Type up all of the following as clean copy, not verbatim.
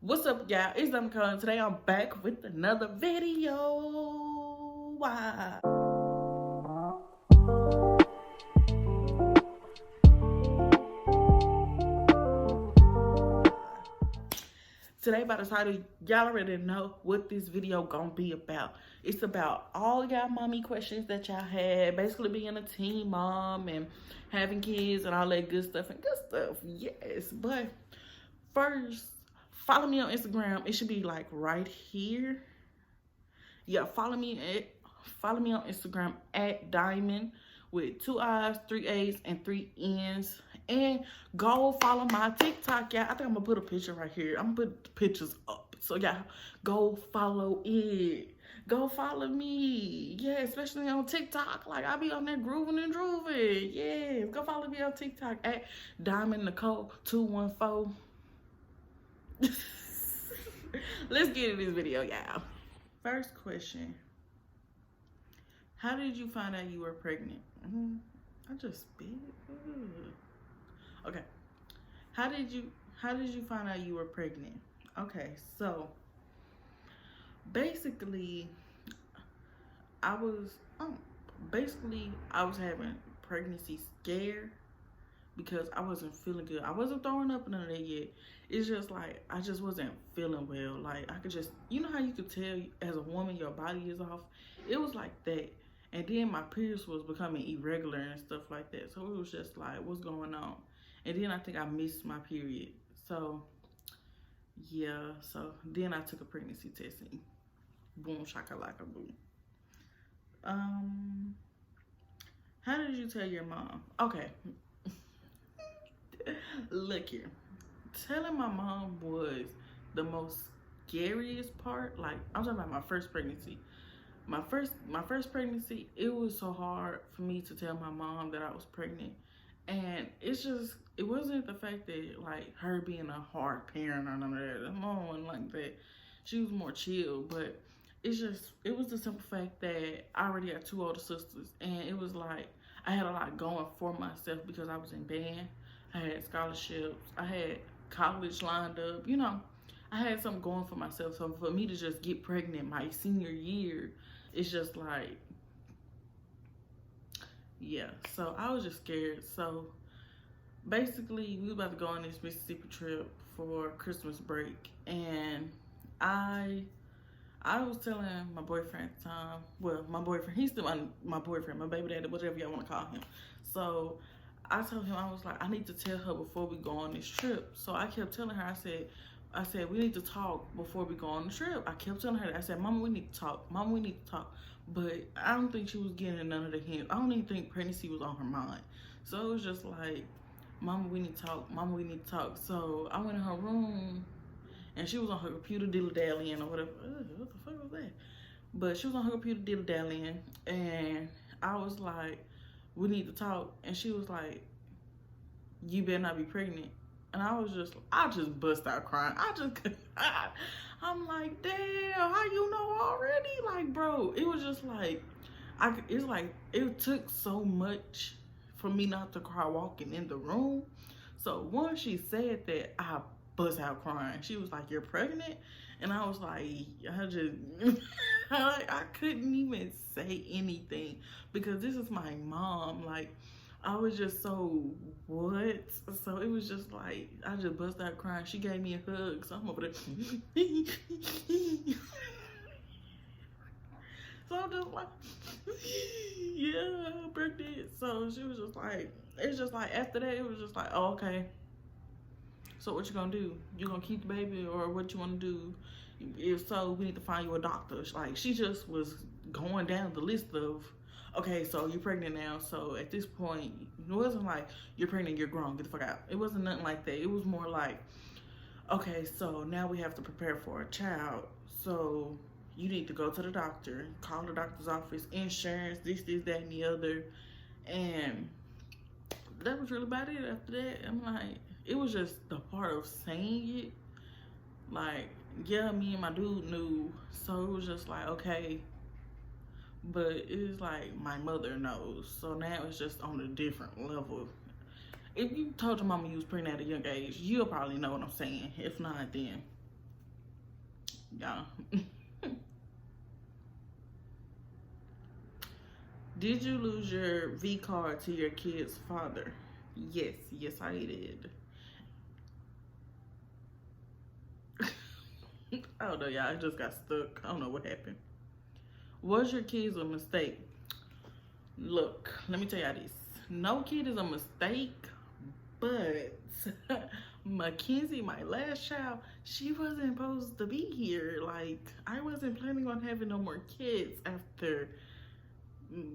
What's up, y'all? It's Dumb. Today I'm back with another video. Wow. Today, by the title, y'all already know what this video gonna be about. It's about all y'all mommy questions that y'all had, basically being a teen mom and having kids and all that good stuff. Yes, but first, follow me on Instagram. It should be like right here. Yeah, follow me on Instagram at Diamond with 2 I's, 3 A's, and 3 N's. And go follow my TikTok, y'all. I think I'm gonna put a picture right here. I'm gonna put the pictures up. So y'all go follow it. Go follow me. Yeah, especially on TikTok. Like I be on there grooving and drooving. Yeah. Go follow me on TikTok at Diamond Nicole 214. Let's get into this video, y'all. First question. How did you find out you were pregnant? I just spit. Okay. How did you find out you were pregnant? Okay, so basically I was having pregnancy scare because I wasn't feeling good. I wasn't throwing up none of that yet. It's just like I just wasn't feeling well. Like I could just, you know how you could tell as a woman your body is off? It was like that. And then my periods was becoming irregular and stuff like that. So it was just like, what's going on? And then I think I missed my period. So yeah, so then I took a pregnancy test and boom, shakalaka boom. How did you tell your mom? Okay. Look here. Telling my mom was the most scariest part. Like I'm talking about my first pregnancy. My first pregnancy, it was so hard for me to tell my mom that I was pregnant. And it wasn't the fact that like her being a hard parent or none of that. My mom wasn't like that. She was more chill, but it was the simple fact that I already had 2 older sisters, and it was like I had a lot going for myself because I was in band. I had scholarships. I had college lined up. You know, I had something going for myself. So for me to just get pregnant my senior year, it's just like, yeah. So I was just scared. So basically, we were about to go on this Mississippi trip for Christmas break, and I was telling my boyfriend at the time, well, my boyfriend, he's still my boyfriend, my baby daddy, whatever y'all want to call him. So I told him, I was like, I need to tell her before we go on this trip. So I kept telling her, I said, we need to talk before we go on the trip. I kept telling her that. I said, Mama, we need to talk. Mama, we need to talk. But I don't think she was getting none of the hints. I don't even think pregnancy was on her mind. So it was just like, Mama, we need to talk. Mama, we need to talk. So I went in her room, and she was on her computer dilly-dallying or whatever. What the fuck was that? But she was on her computer dilly-dallying, and I was like, we need to talk. And she was like, you better not be pregnant. And I just bust out crying. I'm like, damn, how you know already? Like, bro, it was just like, it took so much for me not to cry walking in the room. So once she said that, I bust out crying. She was like, you're pregnant? And I was like, I couldn't even say anything because this is my mom. Like, I was just so, what? So it was just like, I just bust out crying. She gave me a hug, so I'm over there. So I'm just like, yeah, I'm pregnant. So she was just like, it's just like, after that, it was just like, oh, okay. So what you gonna do? You gonna keep the baby or what you wanna do? If so, we need to find you a doctor. Like, she just was going down the list of, okay, so you're pregnant now. So at this point, it wasn't like, you're pregnant, you're grown, get the fuck out. It wasn't nothing like that. It was more like, okay, so now we have to prepare for a child. So you need to go to the doctor, call the doctor's office, insurance, this, that, and the other. And that was really about it after that. I'm like, it was just the part of saying it. Like, yeah, me and my dude knew. So it was just like, okay. But it's like my mother knows. So now it's just on a different level. If you told your mama you was pregnant at a young age, you'll probably know what I'm saying. If not, then Yeah. Did you lose your V card to your kid's father? Yes, yes, I did. I don't know, y'all. I just got stuck. I don't know what happened. Was your kids a mistake? Look, let me tell y'all this. No kid is a mistake, but Mackenzie, my last child, she wasn't supposed to be here. Like, I wasn't planning on having no more kids after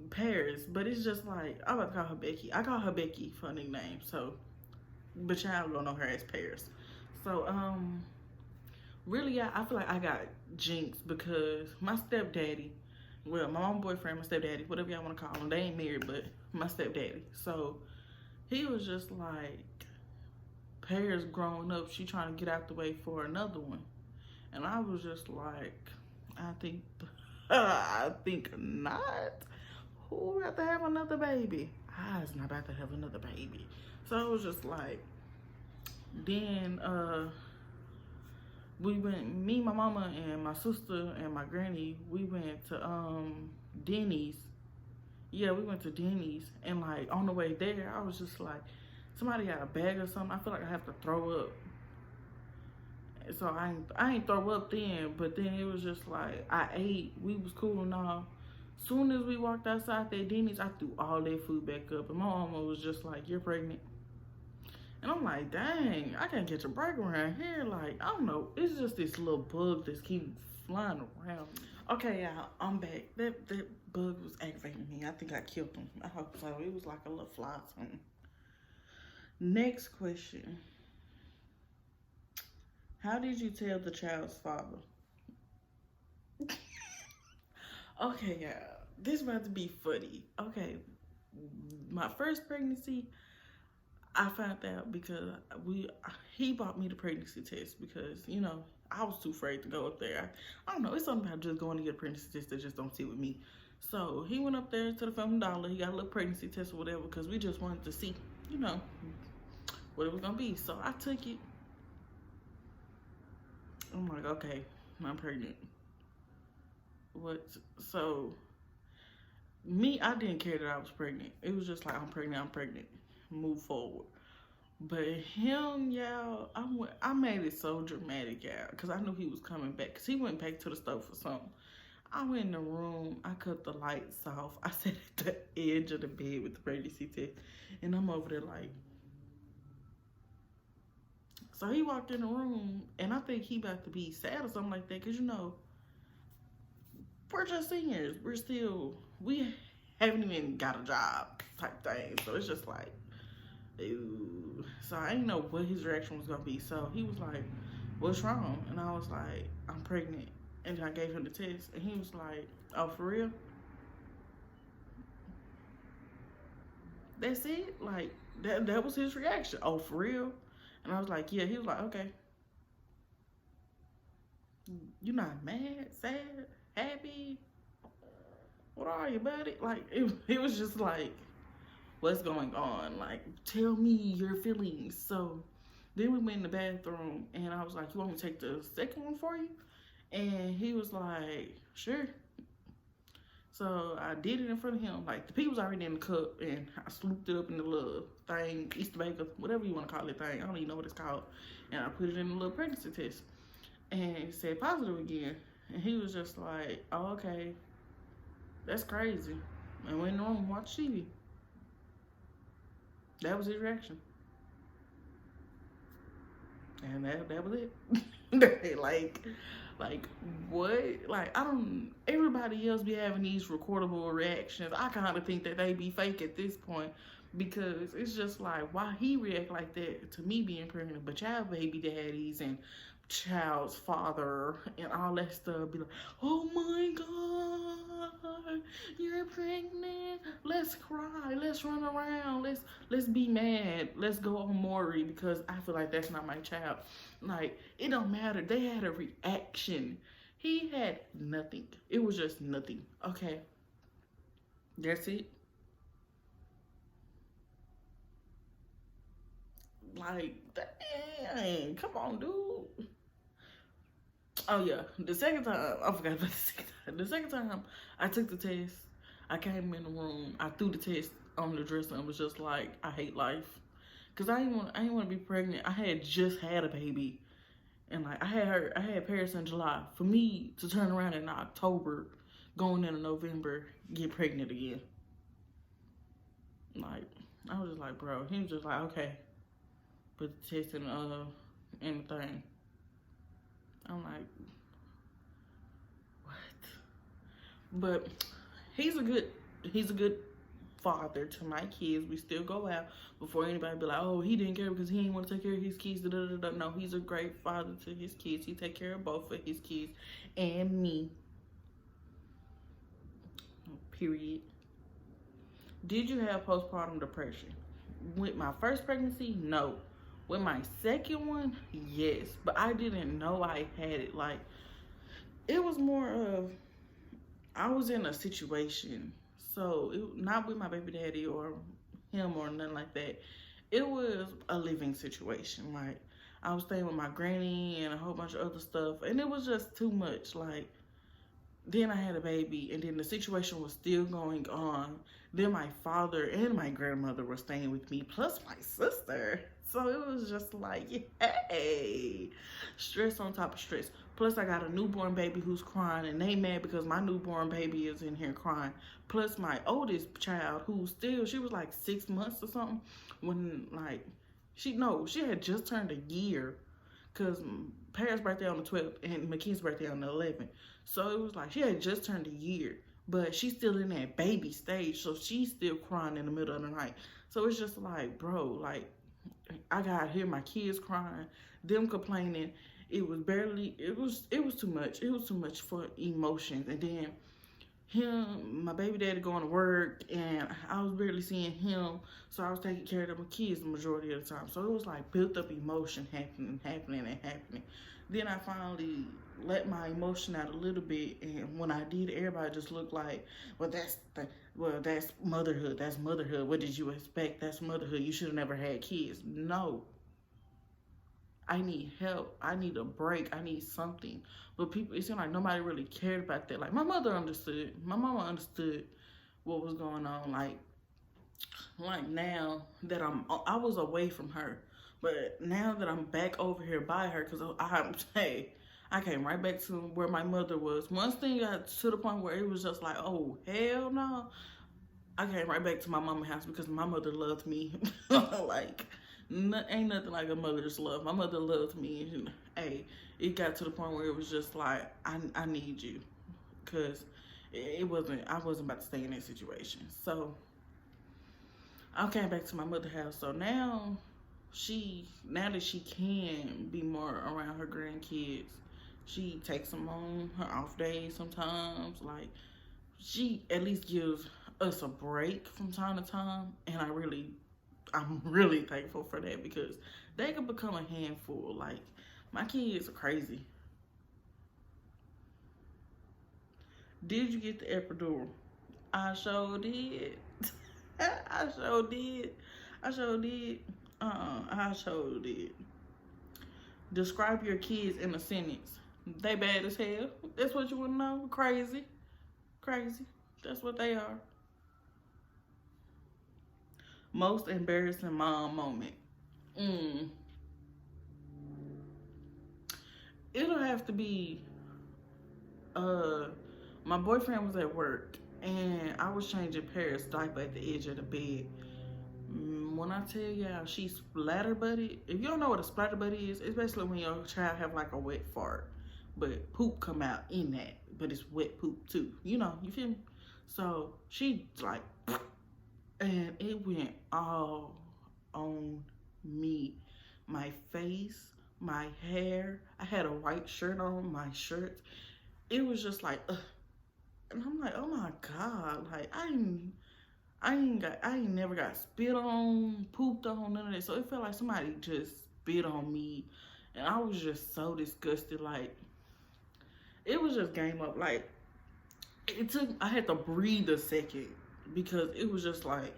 Paris, but it's just like, I'm about to call her Becky. I call her Becky for a nickname, so, but y'all gonna know her as Paris. So, really, I feel like I got jinxed because my stepdaddy, well, my mom boyfriend, my stepdaddy, whatever y'all want to call him, they ain't married, but my stepdaddy. So he was just like, Paris growing up, she trying to get out the way for another one, and I was just like, I think, I think not. Who about to have another baby? I was not about to have another baby. So it was just like, then we went, me, my mama, and my sister and my granny, we went to Denny's. Yeah, we went to Denny's, and like on the way there, I was just like, somebody got a bag or something. I feel like I have to throw up. So I ain't throw up then, but then it was just like I ate. We was cool and all. Soon as we walked outside that Denny's, I threw all that food back up, and my mama was just like, "You're pregnant." And I'm like, dang, I can't catch a break around here. Like, I don't know. It's just this little bug that's keep flying around. Okay, y'all, I'm back. That bug was aggravating me. I think I killed him. I hope so. It was like a little fly or something. Next question. How did you tell the child's father? Okay, yeah. This about to be funny. Okay. My first pregnancy, I found out because he bought me the pregnancy test because, you know, I was too afraid to go up there. I don't know, it's something about just going to get a pregnancy test that just don't sit with me. So he went up there to the Family Dollar. He got a little pregnancy test or whatever because we just wanted to see, you know, what it was gonna be. So I took it. I'm like, okay, I'm pregnant. What? So me, I didn't care that I was pregnant. It was just like, I'm pregnant, I'm pregnant. Move forward. But him, y'all, I made it so dramatic, y'all, because I knew he was coming back. Because he went back to the stove for something. I went in the room, I cut the lights off. I sat at the edge of the bed with the pregnancy test. And I'm over there like. So he walked in the room, and I think he about to be sad or something like that. Because, you know, we're just seniors. We haven't even got a job type thing. So it's just like, ew. So I didn't know what his reaction was gonna be. So he was like, "What's wrong?" And I was like, "I'm pregnant." And then I gave him the test, and he was like, "Oh, for real?" That's it. Like that was his reaction. "Oh, for real?" And I was like, "Yeah." He was like, "Okay." You not mad, sad, happy? What are you, buddy? Like it was just like, what's going on? Like, tell me your feelings. So then we went in the bathroom, and I was like, you want me to take the second one for you? And he was like, sure. So I did it in front of him. Like, the pee was already in the cup, and I scooped it up in the little thing, Easter bagel, whatever you want to call it thing. I don't even know what it's called. And I put it in the little pregnancy test. And it said positive again. And he was just like, oh, okay. That's crazy. And went in the room and watched TV. That was his reaction. And that was it. like what? Like, I don't. Everybody else be having these recordable reactions. I kind of think that they be fake at this point because it's just like, why he react like that to me being pregnant, but y'all baby daddies and child's father and all that stuff be like, oh my god, you're pregnant, let's cry, let's run around, let's be mad, let's go on Maury because I feel like that's not my child. Like, it don't matter. They had a reaction. He had nothing. It was just nothing. Okay, that's it. Like, dang, come on, dude. Oh yeah, the second time, I forgot about the second time. The second time I took the test, I came in the room, I threw the test on the dresser and was just like, I hate life. Cause I didn't want to be pregnant. I had just had a baby. And like I had Paris in July. For me to turn around in October, going into November, get pregnant again. Like, I was just like, bro, he was just like, okay, put the test in the thing. I'm like, but he's a good father to my kids. We still go out before anybody be like, oh, he didn't care because he didn't want to take care of his kids. Da, da, da, da. No, he's a great father to his kids. He take care of both of his kids and me. Period. Did you have postpartum depression? With my first pregnancy, no. With my second one, yes. But I didn't know I had it. Like, it was more of, I was in a situation. So, not with my baby daddy or him or nothing like that. It was a living situation. Like, I was staying with my granny and a whole bunch of other stuff. And it was just too much. Like, then I had a baby, and then the situation was still going on. Then my father and my grandmother were staying with me, plus my sister. So it was just like, hey, stress on top of stress. Plus I got a newborn baby who's crying, and they mad because my newborn baby is in here crying. Plus my oldest child, who still, she was like 6 months or something, when like, she had just turned a year. Because Paris' birthday on the 12th and McKee's birthday on the 11th. So it was like she had just turned a year. But she's still in that baby stage. So she's still crying in the middle of the night. So it's just like, bro, like, I got to hear my kids crying, them complaining. It was too much. It was too much for emotions. And then my baby daddy going to work, and I was barely seeing him, so I was taking care of my kids the majority of the time. So it was like built up emotion happening. Then I finally let my emotion out a little bit, and when I did, everybody just looked like, well, that's motherhood. That's motherhood. What did you expect? That's motherhood. You should have never had kids. No. I need help. I need a break. I need something. But people, it seemed like nobody really cared about that. Like, my mother understood. My mama understood what was going on. Like now that I was away from her. But now that I'm back over here by her, because I came right back to where my mother was. Once thing got to the point where it was just like, oh, hell no. I came right back to my mama's house because my mother loved me. Like, ain't nothing like a mother's love. My mother loved me. And, hey, it got to the point where it was just like, I need you. Because I wasn't about to stay in that situation. So, I came back to my mother's house. So now that she can be more around her grandkids, she takes them on her off days sometimes. Like, she at least gives us a break from time to time. And I'm really thankful for that, because they could become a handful. Like, my kids are crazy. Did you get the epidural? I sure did. I sure did. I sure did. Describe your kids in a sentence. They bad as hell. That's what you want to know? Crazy. That's what they are. Most embarrassing mom moment. It'll have to be, my boyfriend was at work, and I was changing Paris' diaper at the edge of the bed. When I tell y'all she splatter buddy, if you don't know what a splatter buddy is, it's basically when your child have like a wet fart, but poop come out in that, but it's wet poop too. You know, you feel me? So she like, and it went all on me. My face, my hair. I had a white shirt on, my shirt. It was just like, and I'm like, oh my God, like I ain't never got spit on, pooped on, none of that. So it felt like somebody just spit on me, and I was just so disgusted. Like, it was just game up. Like, I had to breathe a second, because it was just like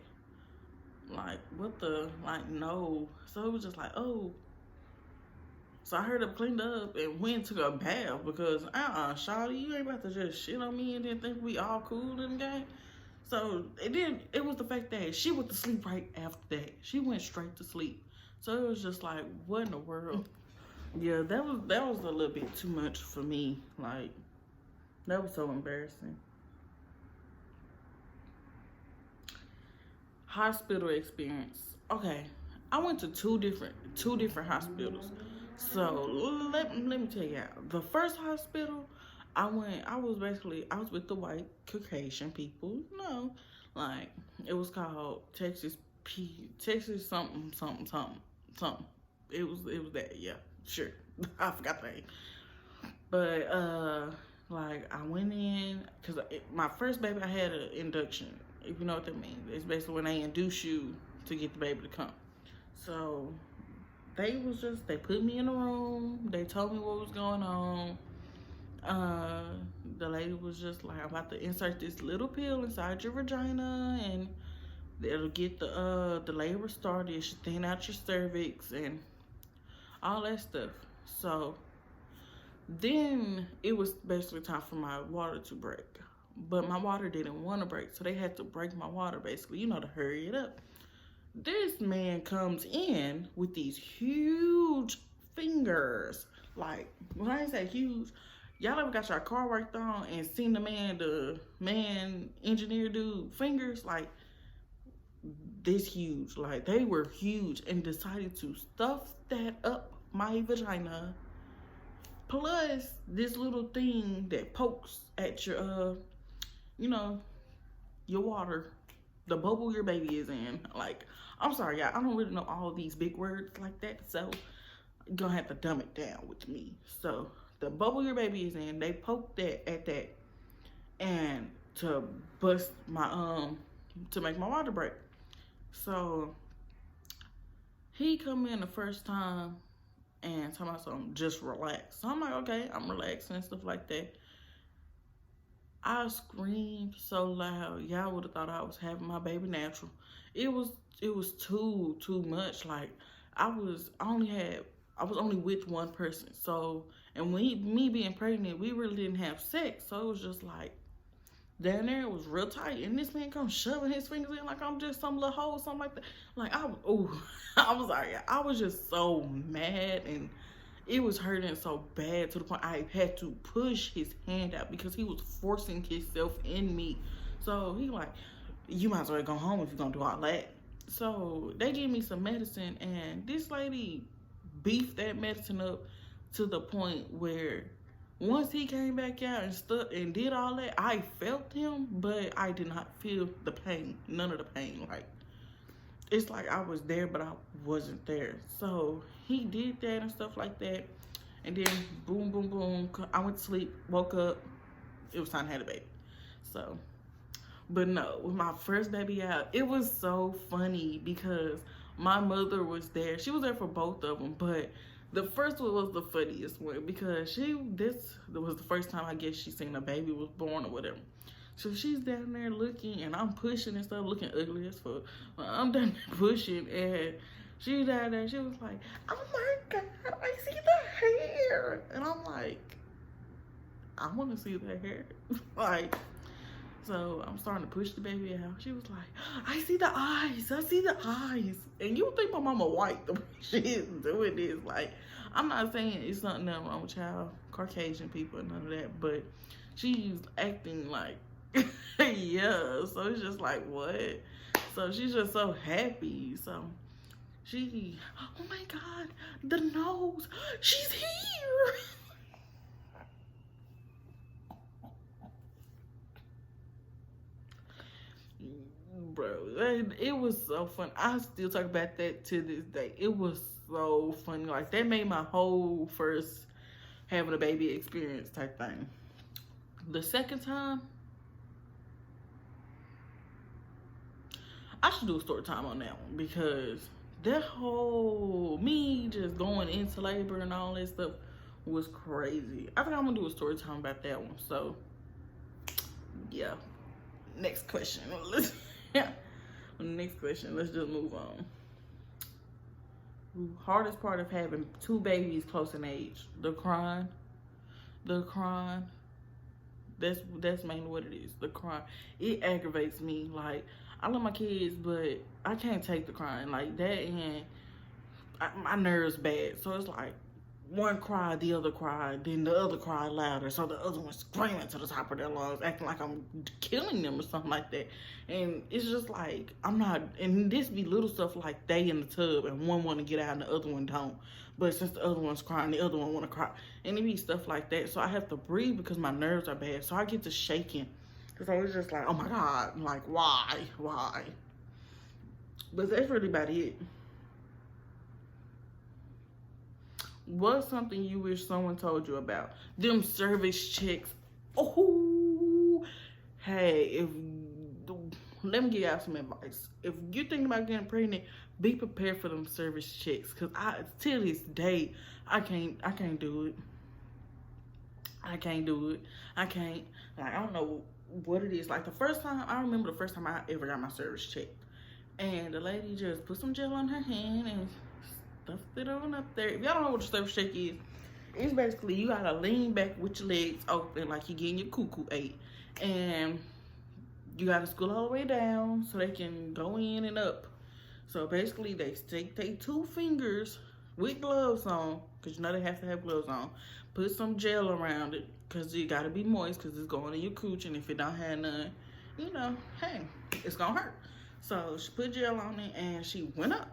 what the, like, no. So it was just like, oh. So I heard up, cleaned up, and went to a bath because shawty, you ain't about to just shit on me and then think we all cool in the game. So it was the fact that she went to sleep right after that. She went straight to sleep. So it was just like, what in the world? Yeah, that was a little bit too much for me. Like, that was so embarrassing. Hospital experience. Okay, I went to two different hospitals. So let me tell you, the first hospital I was with the white Caucasian people. No, like it was called Texas something. It was that, yeah, sure. I forgot the name. But like I went in because my first baby I had an induction. If you know what that means, it's basically when they induce you to get the baby to come. So they put me in a room. They told me what was going on. The lady was just like, I'm about to insert this little pill inside your vagina, and it'll get the labor started. It should thin out your cervix and all that stuff. So then it was basically time for my water to break. But my water didn't want to break, so they had to break my water, basically, to hurry it up. This man comes in with these huge fingers. Like, when I say huge, y'all ever got your car worked on and seen the man engineer dude fingers? Like, this huge. Like, they were huge, and decided to stuff that up my vagina. Plus, this little thing that pokes at your, your water, the bubble your baby is in. Like, I'm sorry, y'all, I don't really know all these big words like that, so you're gonna have to dumb it down with me. So, the bubble your baby is in, they poked that at that, and to bust my, to make my water break. So, he come in the first time and talking about something, just relax. So I'm like, okay, I'm relaxing and stuff like that. I screamed so loud, y'all would have thought I was having my baby natural. It was too much. Like, I was only with one person. So, and me being pregnant, we really didn't have sex. So it was just like, down there it was real tight, and this man comes shoving his fingers in like I'm just some little hole, something like that. Like, I was like, I was just so mad, and it was hurting so bad to the point I had to push his hand out because he was forcing himself in me. So he like, you might as well go home if you're gonna do all that. So they gave me some medicine, and this lady beefed that medicine up to the point where once he came back out and did all that, I felt him, but I did not feel the pain. None of the pain. Like, it's like I was there, but I wasn't there. So he did that and stuff like that. And then boom, boom, boom. I went to sleep, woke up. It was time to have a baby. So, but no, with my first baby out, it was so funny because my mother was there. She was there for both of them, but the first one was the funniest one because this was the first time I guess she seen a baby was born or whatever. So she's down there looking, and I'm pushing and stuff, looking ugly as fuck. I'm down there pushing, and she's down there. She was like, "Oh my God, I see the hair," and I'm like, "I want to see the hair." Like, so I'm starting to push the baby out. She was like, "I see the eyes. I see the eyes." And you would think my mama white the way she is doing this. Like, I'm not saying it's nothing wrong with y'all Caucasian people and none of that, but she's acting like, yeah. So it's just like, what? So she's just so happy. So she, oh my God, the nose. She's here. Bro, it was so fun. I still talk about that to this day. It was so funny. Like, that made my whole first having a baby experience type thing. The second time, I should do a story time on that one because that whole me just going into labor and all that stuff was crazy. I think I'm gonna do a story time about that one. So yeah, next question. Yeah, next question. Let's just move on. hardest part of having two babies close in age, the crying, the crying. That's mainly what it is. The crying, it aggravates me. Like, I love my kids, but I can't take the crying like that, and my nerves bad. So it's like one cry, the other cry, then the other cry louder, so the other one screaming to the top of their lungs, acting like I'm killing them or something like that. And it's just like, I'm not, and this be little stuff like they in the tub and one want to get out and the other one don't. But since the other one's crying, the other one want to cry. And it be stuff like that. So I have to breathe because my nerves are bad. So I get to shaking. So it's just like, oh my God, like, why? But that's really about it. What's something you wish someone told you about? Them service checks. Oh, hey, let me give y'all some advice. If you're thinking about getting pregnant, be prepared for them service checks. Cause till this day, I can't do it. I can't do it. I can't. Like, I don't know what it is. Like, I remember the first time I ever got my service check. And the lady just put some gel on her hand and stuffed it on up there. If y'all don't know what a service check is, it's basically you gotta lean back with your legs open like you're getting your cuckoo ate. And you gotta school all the way down so they can go in and up. So basically they take their 2 fingers with gloves on, because you know they have to have gloves on. Put some gel around it, because you gotta be moist, because it's going in your cooch, and if it don't have none, you know, hey, it's gonna hurt. So she put gel on it and she went up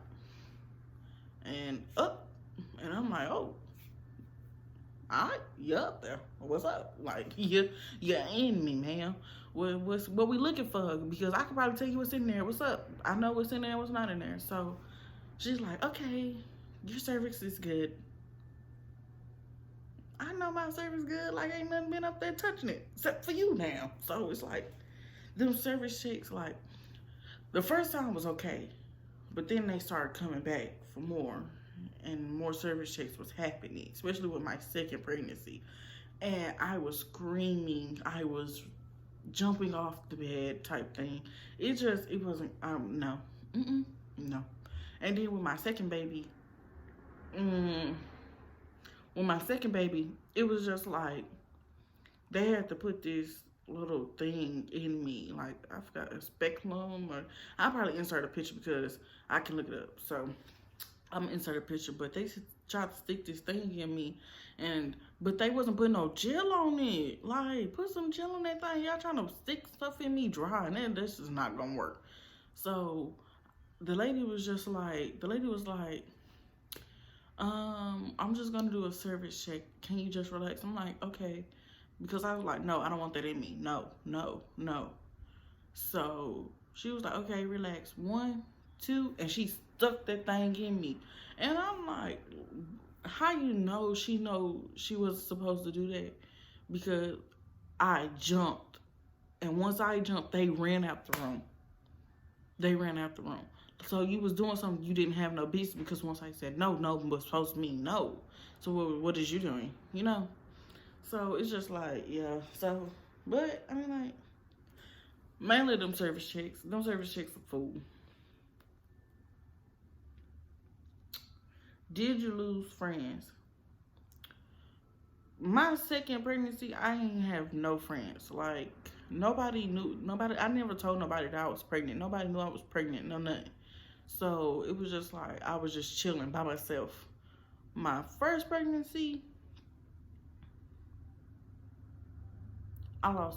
and up, and I'm like, oh, all right, you up there? What's up? Like, you're in me, man. What we looking for? Because I could probably tell you what's in there. What's up? I know what's in there, what's not in there. So she's like, okay, your cervix is good. I know my cervix good. Like, ain't nothing been up there touching it except for you now. So it's like, them cervix checks, like, the first time was okay, but then they started coming back for more, and more service checks was happening, especially with my second pregnancy. And I was screaming, I was jumping off the bed type thing. It wasn't, no. No. And then with my second baby, it was just like, they had to put this little thing in me, like, I forgot, a speculum, or I'll probably insert a picture because I can look it up. So I'm gonna insert a picture, but they tried to stick this thing in me, but they wasn't putting no gel on it. Like, put some gel on that thing. Y'all trying to stick stuff in me dry, and then this is not gonna work. So the lady was like, I'm just gonna do a service check. Can you just relax? I'm like, okay. Because I was like, no, I don't want that in me. No. So she was like, okay, relax. 1, 2, and she stuck that thing in me. And I'm like, how you know she was supposed to do that? Because I jumped. And once I jumped, they ran out the room. So you was doing something you didn't have no business, because once I said no was supposed to mean no. So what is you doing? You know? So it's just like, yeah. So, but I mean, like, mainly them service checks. Them service checks are fool. Did you lose friends? My second pregnancy, I ain't have no friends. Like, nobody knew. I never told nobody that I was pregnant. Nobody knew I was pregnant. No, nothing. So it was just like, I was just chilling by myself. My first pregnancy, I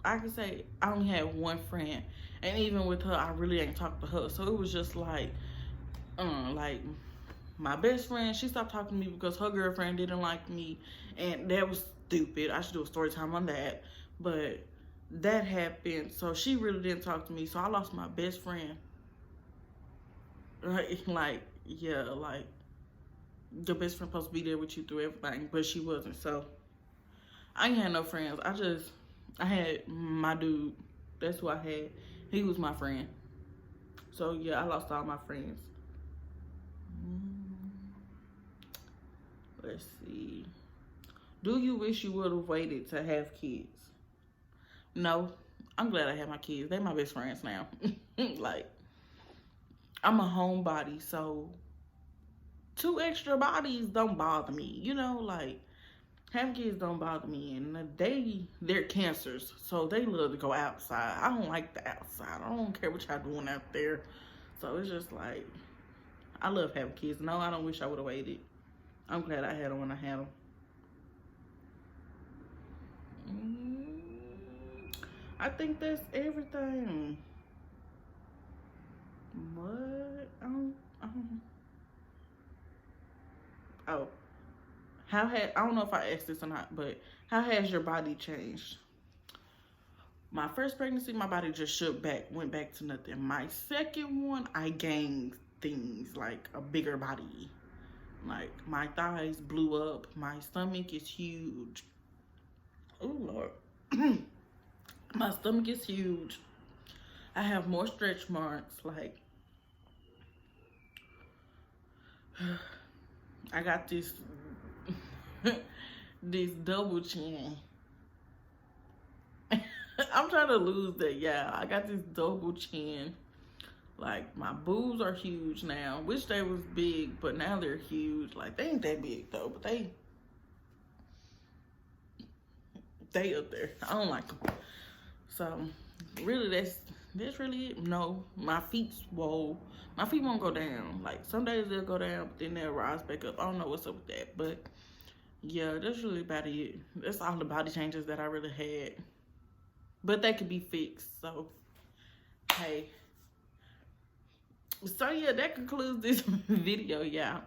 can say I only had one friend, and even with her, I really ain't talked to her. So it was just like my best friend, she stopped talking to me because her girlfriend didn't like me, and that was stupid. I should do a story time on that, but that happened. So she really didn't talk to me. So I lost my best friend. Like, yeah, like, your best friend supposed to be there with you through everything, but she wasn't. So I ain't had no friends. I had my dude. That's who I had. He was my friend. So yeah, I lost all my friends. Let's see. Do you wish you would have waited to have kids? No. I'm glad I had my kids. They're my best friends now. Like, I'm a homebody, so two extra bodies don't bother me. You know, like having kids don't bother me, and they're cancers, so they love to go outside. I don't like the outside. I don't care what y'all doing out there. So it's just like I love having kids. No, I don't wish I would have waited. I'm glad I had them when I had them. I think that's everything. What? Oh, I don't know if I asked this or not, but how has your body changed? My first pregnancy, my body just went back to nothing. My second one, I gained things like a bigger body. Like my thighs blew up. My stomach is huge. Oh Lord. My stomach is huge. I have more stretch marks. Like I got this this double chin. I'm trying to lose that. Yeah, I got this double chin. Like my boobs are huge now. Wish they was big, but now they're huge. Like they ain't that big though, but they up there. I don't like them. So really, that's really it. No, my feet swole. My feet won't go down. Like some days they'll go down, but then they'll rise back up. I don't know what's up with that, but yeah, that's really about it. That's all the body changes that I really had, but they could be fixed. So hey. So yeah, that concludes this video, y'all.